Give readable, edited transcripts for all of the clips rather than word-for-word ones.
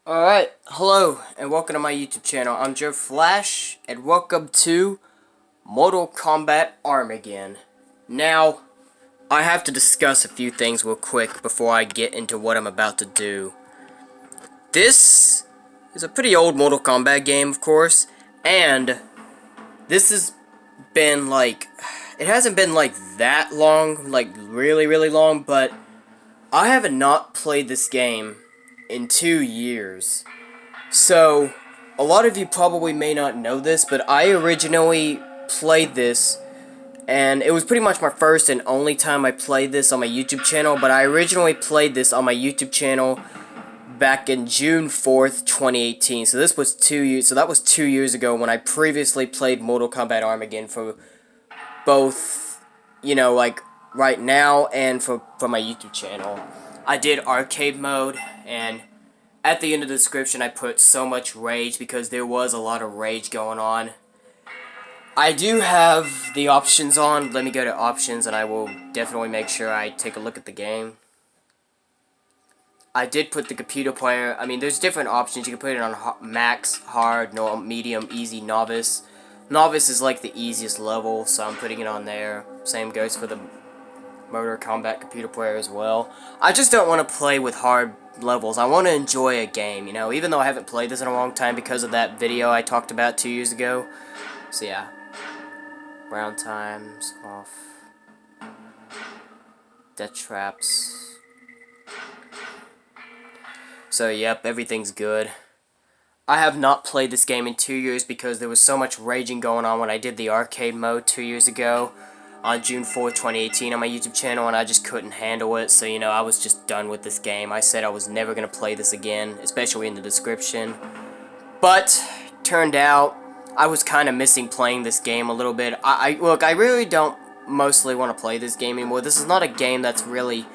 Alright, hello, and welcome to my YouTube channel. I'm Joe Flash, and welcome to Mortal Kombat Armageddon. Now, I have to discuss a few things real quick before I get into what I'm about to do. This is a pretty old Mortal Kombat game, of course, and this has been it hasn't been that long, really long, but I have not played this game in 2 years. So, a lot of you probably may not know this, but I originally played this, and it was pretty much my first and only time I played this on my YouTube channel, but I originally played this on my YouTube channel back in June 4th, 2018. So this was 2 years, so that was 2 years ago when I previously played Mortal Kombat Armageddon for both, right now and for my YouTube channel. I did arcade mode, and at the end of the description I put so much rage because there was a lot of rage going on. I do have the options on. Let me go to options and I will definitely make sure I take a look at the game. I did put the computer player. I mean, there's different options. You can put it on max, hard, normal, medium, easy, novice. Novice is like the easiest level, so I'm putting it on there. Same goes for the Mortal Kombat computer player as well. I just don't want to play with hard levels. I want to enjoy a game, even though I haven't played this in a long time because of that video I talked about 2 years ago. So yeah. Round times off. Death traps. So yep, everything's good. I have not played this game in 2 years because there was so much raging going on when I did the arcade mode 2 years ago on June 4th, 2018 on my YouTube channel, and I just couldn't handle it, so I was just done with this game. I said I was never going to play this again, especially in the description. But, turned out, I was kind of missing playing this game a little bit. Look, I really don't mostly want to play this game anymore. This is not a game that's really,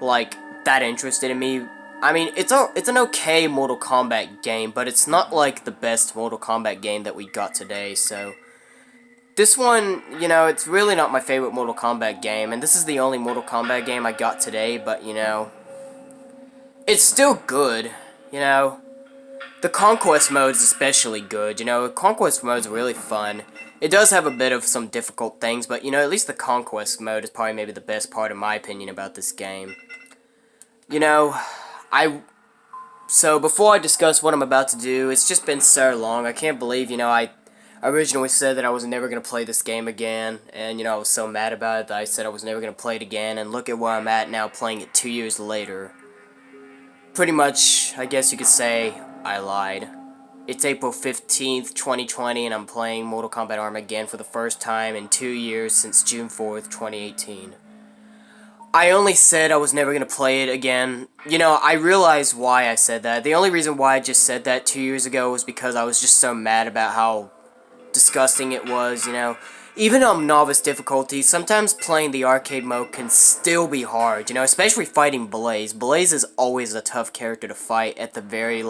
that interested in me. I mean, it's an okay Mortal Kombat game, but it's not like the best Mortal Kombat game that we got today, so this one, it's really not my favorite Mortal Kombat game, and this is the only Mortal Kombat game I got today, but, it's still good, The Conquest mode is especially good, Conquest mode is really fun. It does have a bit of some difficult things, but, at least the Conquest mode is probably maybe the best part, in my opinion, about this game. So before I discuss what I'm about to do, it's just been so long, I can't believe, I originally said that I was never going to play this game again, and, I was so mad about it that I said I was never going to play it again, and look at where I'm at now playing it 2 years later. Pretty much, I guess you could say, I lied. It's April 15th, 2020, and I'm playing Mortal Kombat Armageddon for the first time in 2 years since June 4th, 2018. I only said I was never going to play it again. I realized why I said that. The only reason why I just said that 2 years ago was because I was just so mad about how disgusting it was, Even on novice difficulty, sometimes playing the arcade mode can still be hard, especially fighting Blaze. Blaze is always a tough character to fight at the very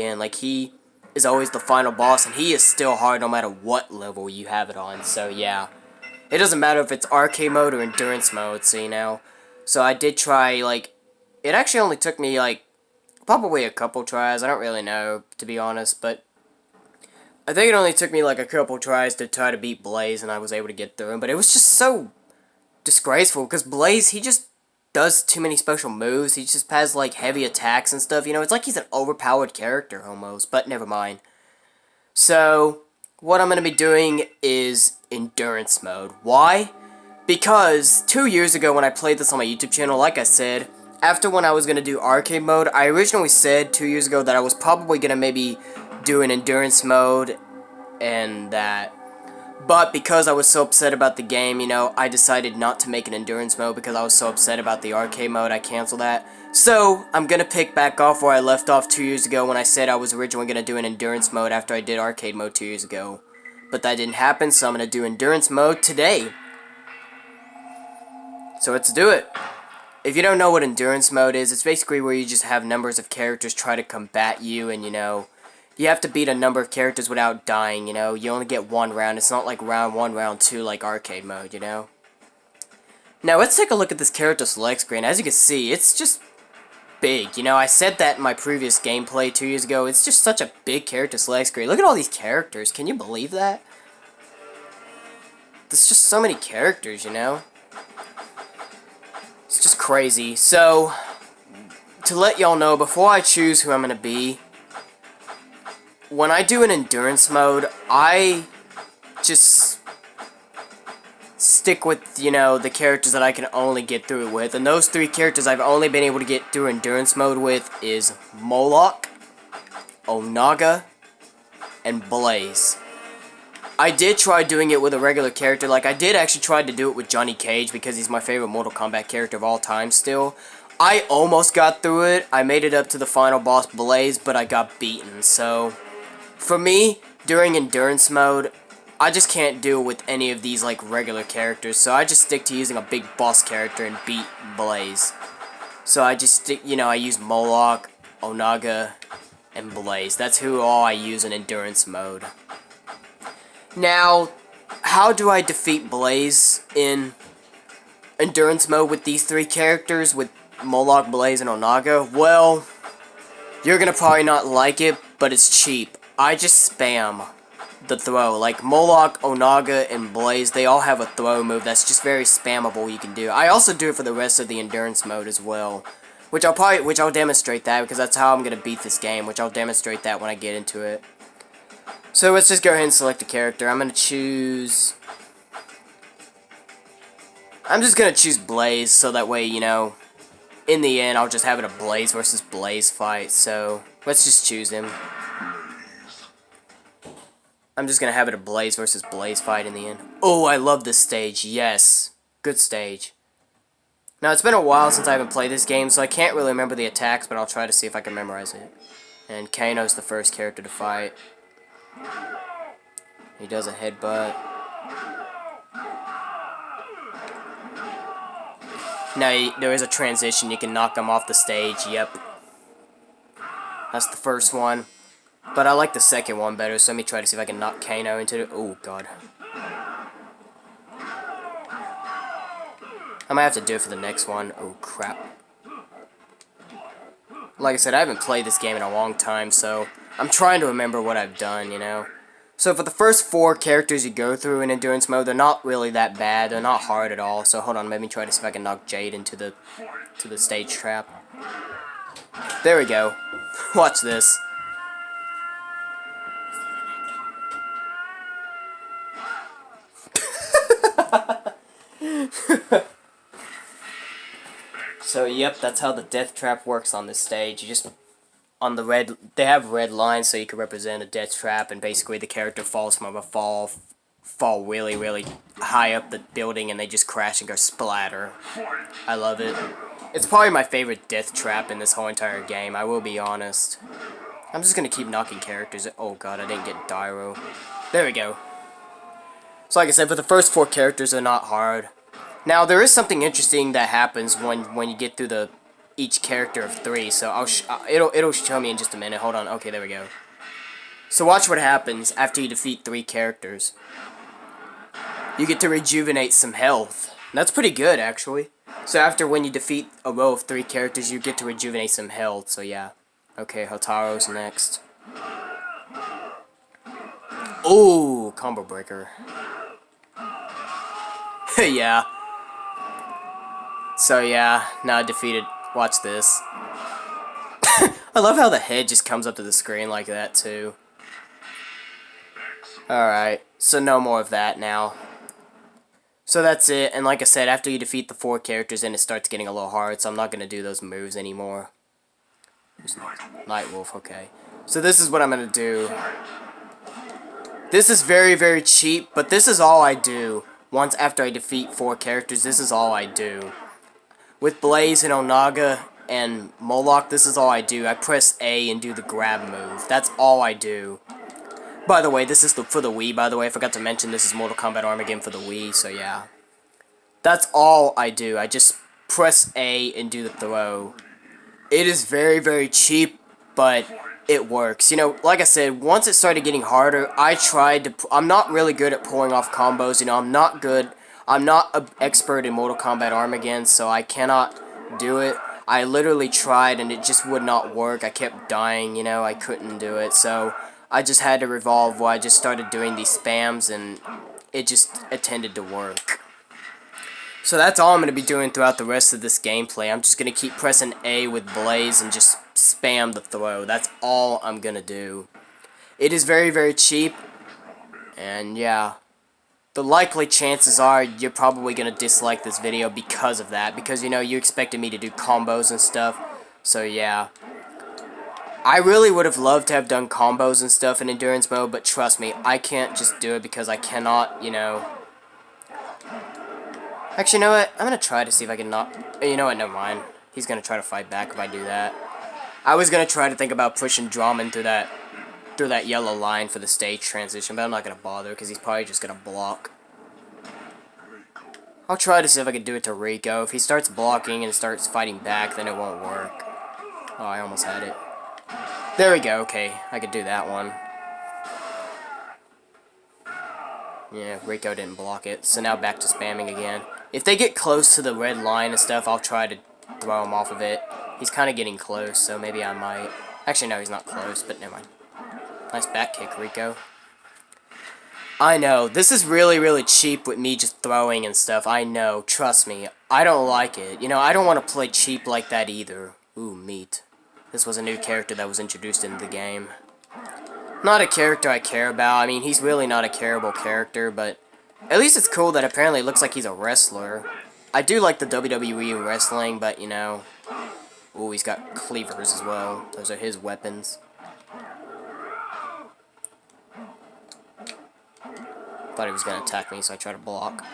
end. He is always the final boss, and he is still hard no matter what level you have it on, so yeah. It doesn't matter if it's arcade mode or endurance mode, so, So I did try, it actually only took me, probably a couple tries. I don't really know, to be honest, but I think it only took me, a couple tries to try to beat Blaze, and I was able to get through him. But it was just so disgraceful, because Blaze, he just does too many special moves. He just has, heavy attacks and stuff, It's like he's an overpowered character, almost, but never mind. So, what I'm going to be doing is endurance mode. Why? Because 2 years ago when I played this on my YouTube channel, like I said, after when I was going to do arcade mode, I originally said 2 years ago that I was probably going to maybe do an endurance mode and that, but because I was so upset about the game, I decided not to make an endurance mode because I was so upset about the arcade mode. I canceled that. So I'm gonna pick back off where I left off 2 years ago when I said I was originally gonna do an endurance mode after I did arcade mode 2 years ago, but that didn't happen, so I'm gonna do endurance mode today. So let's do it. If you don't know what endurance mode is, it's basically where you just have numbers of characters try to combat you, and you have to beat a number of characters without dying, you only get one round. It's not like round 1, round 2 like arcade mode, Now let's take a look at this character select screen. As you can see, it's just big. You know, I said that in my previous gameplay 2 years ago. It's just such a big character select screen. Look at all these characters. Can you believe that? There's just so many characters, you know? It's just crazy. So, to let y'all know, before I choose who I'm going to be, when I do an endurance mode, I just stick with, you know, the characters that I can only get through it with. And those 3 characters I've only been able to get through endurance mode with is Moloch, Onaga, and Blaze. I did try doing it with a regular character. Like, I did actually try to do it with Johnny Cage because he's my favorite Mortal Kombat character of all time still. I almost got through it. I made it up to the final boss, Blaze, but I got beaten. So, for me, during endurance mode, I just can't deal with any of these, like, regular characters. So I just stick to using a big boss character and beat Blaze. So I just stick, you know, I use Moloch, Onaga, and Blaze. That's who all I use in endurance mode. Now, how do I defeat Blaze in endurance mode with these 3 characters, with Moloch, Blaze, and Onaga? Well, you're gonna probably not like it, but it's cheap. I just spam the throw. Like, Moloch, Onaga, and Blaze, they all have a throw move that's just very spammable you can do. I also do it for the rest of the endurance mode as well, which I'll demonstrate that, because that's how I'm gonna beat this game, which I'll demonstrate that when I get into it. So let's just go ahead and select a character. I'm just gonna choose Blaze, so that way, you know, in the end, I'll just have it a Blaze versus Blaze fight. So let's just choose him. I'm just gonna have it a Blaze versus Blaze fight in the end. Oh, I love this stage. Yes, good stage. Now, it's been a while since I haven't played this game, so I can't really remember the attacks, but I'll try to see if I can memorize it. And Kano's the first character to fight. He does a headbutt. Now, there is a transition. You can knock him off the stage. Yep. That's the first one. But I like the second one better, so let me try to see if I can knock Kano into it. Oh, God. I might have to do it for the next one. Oh, crap. Like I said, I haven't played this game in a long time, so I'm trying to remember what I've done, you know? So for the first 4 characters you go through in endurance mode, they're not really that bad. They're not hard at all. So hold on, let me try to see if I can knock Jade into the stage trap. There we go. Watch this. So, yep, that's how the death trap works on this stage. You just, on the red, they have red lines so you can represent a death trap, and basically the character falls from a fall really, really high up the building, and they just crash and go splatter. I love it. It's probably my favorite death trap in this whole entire game, I will be honest. I'm just gonna keep knocking characters. Oh god, I didn't get Dyro. There we go. So like I said, for the first 4 characters, they're not hard. Now, there is something interesting that happens when you get through each character of 3, so it'll show me in just a minute. Hold on. Okay, there we go. So watch what happens after you defeat 3 characters. You get to rejuvenate some health. And that's pretty good, actually. So when you defeat a row of 3 characters, you get to rejuvenate some health, so yeah. Okay, Hotaro's next. Ooh, combo breaker. Yeah. So yeah, now I defeated. Watch this. I love how the head just comes up to the screen like that too. Alright, so no more of that now. So that's it, and like I said, after you defeat the 4 characters, then it starts getting a little hard, so I'm not going to do those moves anymore. Nightwolf, okay. So this is what I'm going to do. This is very, very cheap, but this is all I do. Once after I defeat 4 characters, this is all I do. With Blaze and Onaga and Moloch, this is all I do. I press A and do the grab move. That's all I do. By the way, this is for the Wii, by the way. I forgot to mention this is Mortal Kombat Armageddon for the Wii, so yeah. That's all I do. I just press A and do the throw. It is very, very cheap, but it works. You know, like I said, once it started getting harder, I'm not really good at pulling off combos. You know, I'm not an expert in Mortal Kombat Armageddon, so I cannot do it. I literally tried and it just would not work. I kept dying, you know, I couldn't do it. So I just had to revolve where I just started doing these spams and it just tended to work. So that's all I'm going to be doing throughout the rest of this gameplay. I'm just going to keep pressing A with Blaze and just spam the throw. That's all I'm going to do. It is very, very cheap. And yeah, the likely chances are you're probably going to dislike this video because of that. Because, you know, you expected me to do combos and stuff. So yeah. I really would have loved to have done combos and stuff in endurance mode. But trust me, I can't just do it because I cannot, you know. Actually, you know what? I'm going to try to see if I can not... You know what? Never mind. He's going to try to fight back if I do that. I was going to try to think about pushing Drummond through that yellow line for the stage transition, but I'm not going to bother because he's probably just going to block. I'll try to see if I can do it to Rico. If he starts blocking and starts fighting back, then it won't work. Oh, I almost had it. There we go. Okay, I could do that one. Yeah, Rico didn't block it. So now back to spamming again. If they get close to the red line and stuff, I'll try to throw him off of it. He's kind of getting close, so maybe I might. Actually, no, he's not close, but never mind. Nice back kick, Rico. I know, this is really, really cheap with me just throwing and stuff. I know, trust me. I don't like it. You know, I don't want to play cheap like that either. Ooh, meat. This was a new character that was introduced into the game. Not a character I care about. I mean, he's really not a careable character, but at least it's cool that apparently it looks like he's a wrestler. I do like the WWE wrestling, but, you know. Ooh, he's got cleavers as well. Those are his weapons. Thought he was going to attack me, so I tried to block.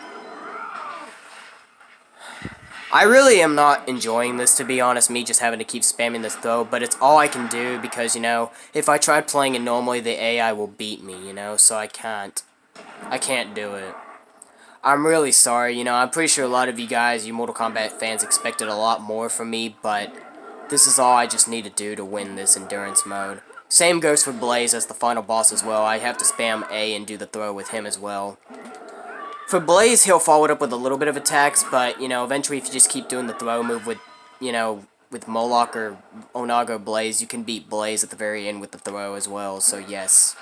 I really am not enjoying this, to be honest, me just having to keep spamming this throw, but it's all I can do because, you know, if I tried playing it normally, the AI will beat me, you know, so I can't do it. I'm really sorry, you know, I'm pretty sure a lot of you guys, you Mortal Kombat fans, expected a lot more from me, but this is all I just need to do to win this endurance mode. Same goes for Blaze as the final boss as well. I have to spam A and do the throw with him as well. For Blaze, he'll follow it up with a little bit of attacks, but, you know, eventually if you just keep doing the throw move with, you know, with Moloch or Onago Blaze, you can beat Blaze at the very end with the throw as well, so yes.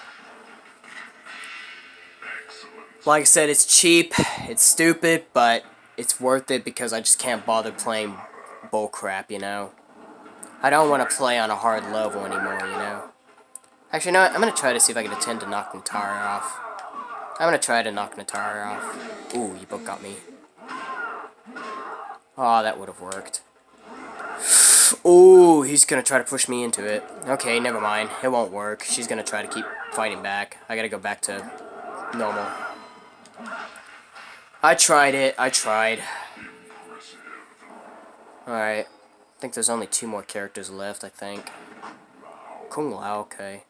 Like I said, it's cheap, it's stupid, but it's worth it because I just can't bother playing bullcrap, you know. I don't want to play on a hard level anymore, you know. Actually, you know what? I'm going to try to see if I can attempt to knock Natara off. I'm going to try to knock Natara off. Ooh, you both got me. Oh, that would have worked. Ooh, he's going to try to push me into it. Okay, never mind. It won't work. She's going to try to keep fighting back. I got to go back to normal. I tried it. I tried. Alright. I think there's only 2 more characters left, I think. Kung Lao, okay.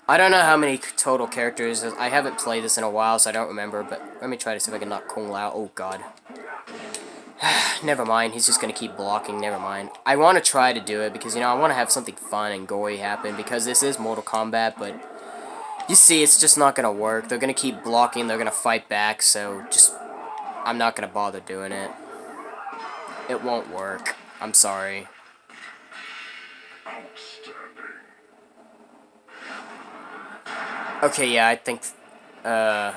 I don't know how many total characters. I haven't played this in a while, so I don't remember, but let me try to see if I can knock Kung Lao. Oh, God. Never mind. He's just going to keep blocking. Never mind. I want to try to do it because, you know, I want to have something fun and gory happen because this is Mortal Kombat, but you see, it's just not going to work. They're going to keep blocking. They're going to fight back, so just, I'm not going to bother doing it. It won't work. I'm sorry. Okay, yeah, I think, how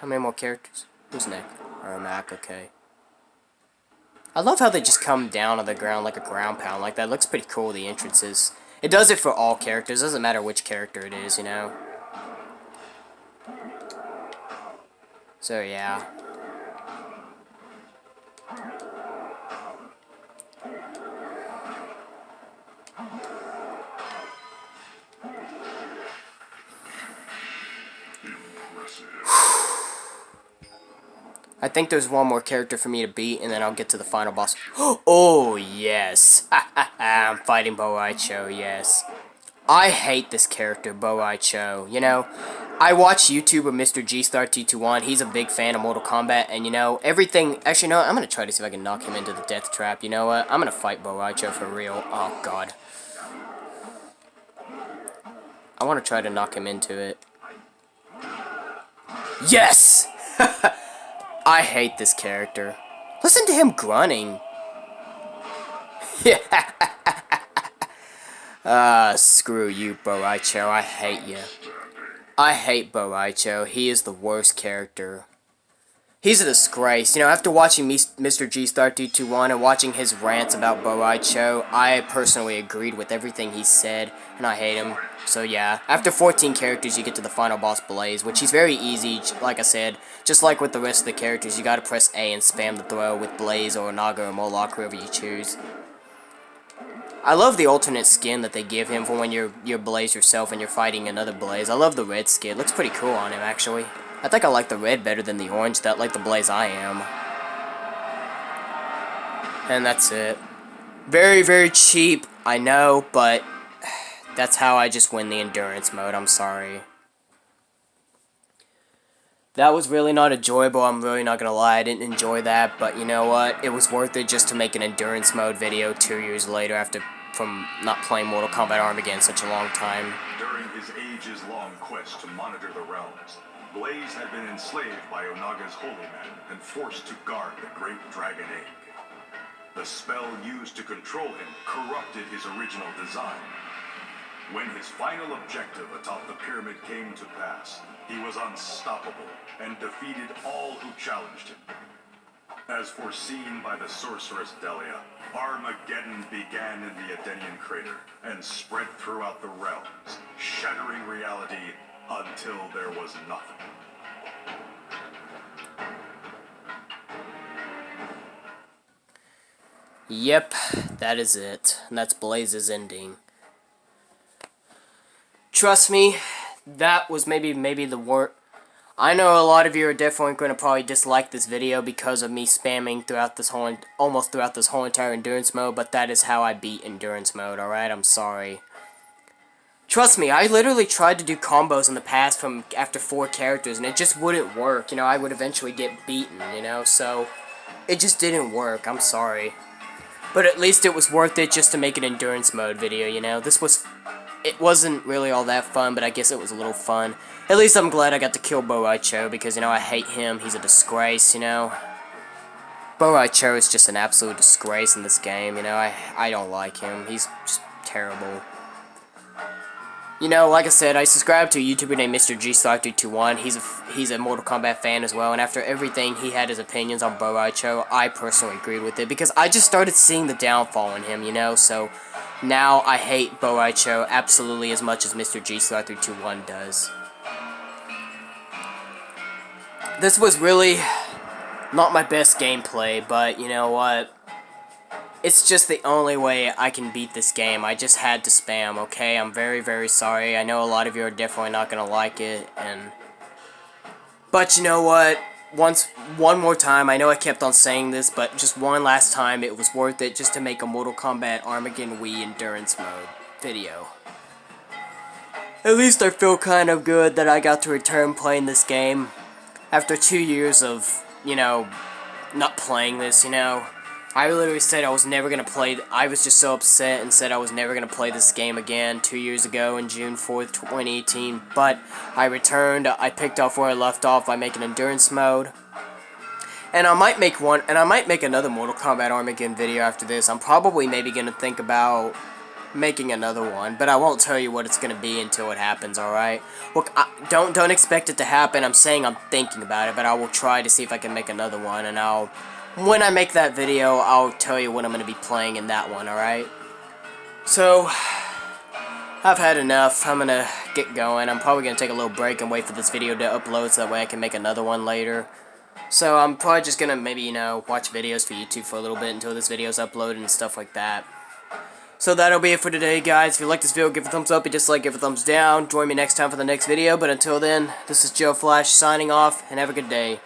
many more characters? Who's next? Mac, okay. I love how they just come down on the ground like a ground pound like that. It looks pretty cool, the entrances. It does it for all characters. Doesn't matter which character it is, you know. So, yeah. I think there's one more character for me to beat, and then I'll get to the final boss. Oh, yes. I'm fighting Bo-I-Cho, yes. I hate this character, Bo-I-Cho. You know, I watch YouTuber Mr. G-Star221. He's a big fan of Mortal Kombat, and, you know, everything... Actually, no, I'm going to try to see if I can knock him into the death trap. You know what? I'm going to fight Bo-I-Cho for real. Oh, God. I want to try to knock him into it. Yes! I hate this character. Listen to him grunting. Yeah. Screw you, Boraicho. I hate you. I hate Boraicho. He is the worst character. He's a disgrace. You know, after watching Mr. G-Star221 and watching his rants about Boraicho, I personally agreed with everything he said, and I hate him. So yeah, after 14 characters, you get to the final boss, Blaze, which is very easy, like I said. Just like with the rest of the characters, you gotta press A and spam the throw with Blaze or Naga or Moloch, whoever you choose. I love the alternate skin that they give him for when you're Blaze yourself and you're fighting another Blaze. I love the red skin. It looks pretty cool on him, actually. I think I like the red better than the orange, that like the Blaze I am. And that's it. Very, very cheap, I know, but that's how I just win the endurance mode. I'm sorry. That was really not enjoyable. I'm really not gonna lie. I didn't enjoy that, but you know what? It was worth it just to make an endurance mode video 2 years later from not playing Mortal Kombat Armageddon such a long time. During his ages-long quest to monitor the realms, Blaze had been enslaved by Onaga's holy men and forced to guard the Great Dragon Egg. The spell used to control him corrupted his original design. When his final objective atop the pyramid came to pass, he was unstoppable and defeated all who challenged him. As foreseen by the sorceress Delia, Armageddon began in the Edenian crater and spread throughout the realms, shattering reality until there was nothing. Yep, that is it. And that's Blaze's ending. Trust me, that was maybe the worst. I know a lot of you are definitely going to probably dislike this video because of me spamming almost throughout this whole entire endurance mode, but that is how I beat endurance mode, alright? I'm sorry. Trust me, I literally tried to do combos in the past from after 4 characters, and it just wouldn't work. You know, I would eventually get beaten, you know, so it just didn't work. I'm sorry. But at least it was worth it just to make an endurance mode video, you know? It wasn't really all that fun, but I guess it was a little fun. At least I'm glad I got to kill Boraicho, because, you know, I hate him. He's a disgrace, you know? Boraicho is just an absolute disgrace in this game, you know? I don't like him. He's just terrible. You know, like I said, I subscribe to a YouTuber named Mr. G-Star221. He's a Mortal Kombat fan as well, and after everything he had his opinions on Boraicho, I personally agreed with it, because I just started seeing the downfall in him, you know? So now I hate Boraicho absolutely as much as Mr. G-Star321 does. This was really not my best gameplay, but you know what? It's just the only way I can beat this game. I just had to spam, okay? I'm very, very sorry. I know a lot of you are definitely not gonna like it, but you know what? One more time, I know I kept on saying this, but just one last time, it was worth it just to make a Mortal Kombat Armageddon Wii Endurance Mode video. At least I feel kind of good that I got to return playing this game after 2 years of, you know, not playing this, you know. I literally said I was never going to play, I was just so upset and said I was never going to play this game again 2 years ago in June 4th, 2018, but I returned, I picked off where I left off by making endurance mode, and I might make another Mortal Kombat Armageddon video after this. I'm probably maybe going to think about making another one, but I won't tell you what it's going to be until it happens, alright? Look, don't expect it to happen. I'm saying I'm thinking about it, but I will try to see if I can make another one, and when I make that video, I'll tell you what I'm going to be playing in that one, alright? So, I've had enough. I'm going to get going. I'm probably going to take a little break and wait for this video to upload so that way I can make another one later. So, I'm probably just going to maybe, you know, watch videos for YouTube for a little bit until this video's uploaded and stuff like that. So, that'll be it for today, guys. If you like this video, give it a thumbs up. If you dislike, give it a thumbs down. Join me next time for the next video. But until then, this is Joe Flash signing off, and have a good day.